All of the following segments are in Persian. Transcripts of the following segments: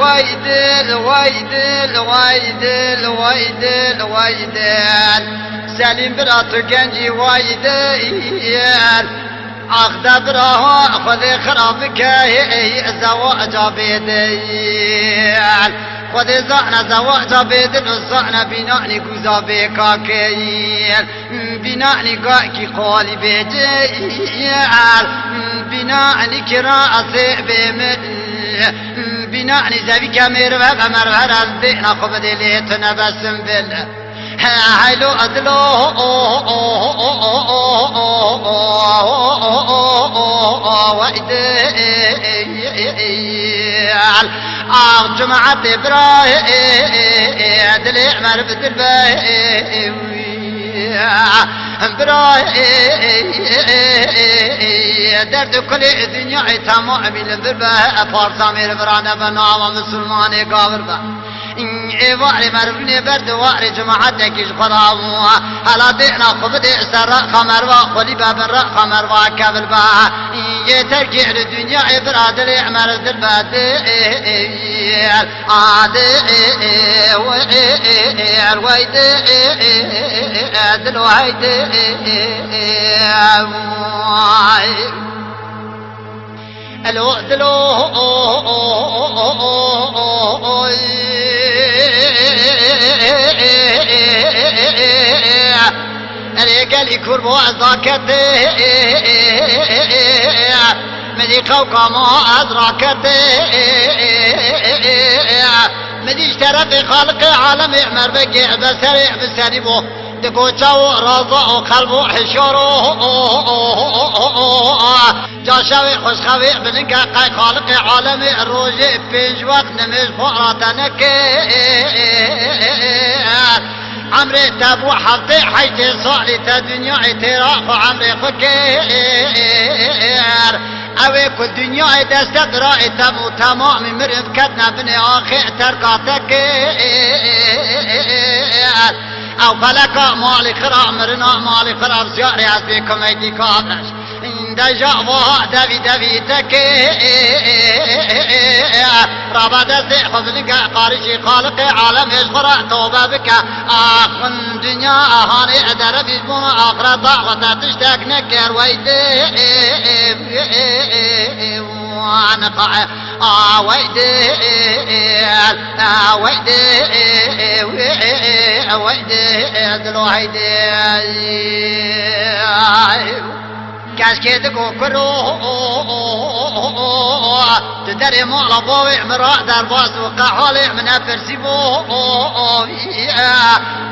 ويدل ويدل ويدل ويدل ويدل سليم براتو جنجي ويدل أخذ براه خذ خرابك زواج بديل خذ زعنا زواج بدل زعنا بناني قوزا بكاكيل بناني قاكي قولي بجيل بناني كراسي بمن بناني زبي كامير ومرور الدين أخذ دليتنا بسم بالله هايلو أدلو وإديال جماعة إبراهيم دلي عمر بدرباهيم إبراهيم درد كل الدنيا تمام من درباه فارس أمير برانا بنام مسلماني قابر با واري مرفني برد واري جماعتك خضاو هلا دينا خبدي سراء خمر وخلي باب الراء خمر وكبر با يتركي الدنيا برادر عمر البادل عادل ويدل ويدل الو دلو رجالي كربو أزاكته مدي قوقا ما أدراكته مدي اشترى خالق عالم اعمر بقع بسرع بسربو دقوشاو رازا وقلبو حشورو جاشاوي خوشخوي بلنكا قاي خالق عالم الروجي بينج وقت نمش فقراتنك عمري تابو حفظي حيث صالي تدنيا اعتراف عمري فكير اوي كل دنيا دستقرا تمو تمام مرف كدنا بني اخي تركاتك او فلك مالي خرا مرنا مالي خرا بزياري عزبكم ايدي كابرش دجا وها دبي دبي تكي رابا دزي خذلك قارشي خالق عالم يشخرا توبة بك اخن دنيا اهاني ادر بيجبون اخرى ضاغة تشتاك نكر ويدي ونقع ويدي ويدي ويدي دلو هيدي كاسكيت كوكرو تدري مولا بوي مرا درباس وقحولي من فرسيبو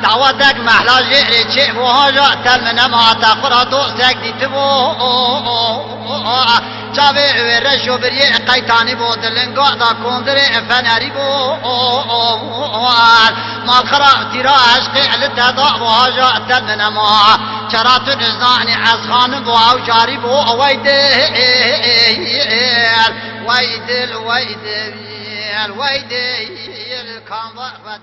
دعوتك محلا جيري تشيب وهاجا تلمنا ما تقرا دوسك دي تبو جابي ورشو بريه قيتاني بو دلنقا دا كوندري فناري بو ما الخرا تيرا عشقي للتضاء وهاجا تلمنا ما شرات نزاني عزخان بو او جاري بو ويدل ويدل ويدل ويدل كان ضعف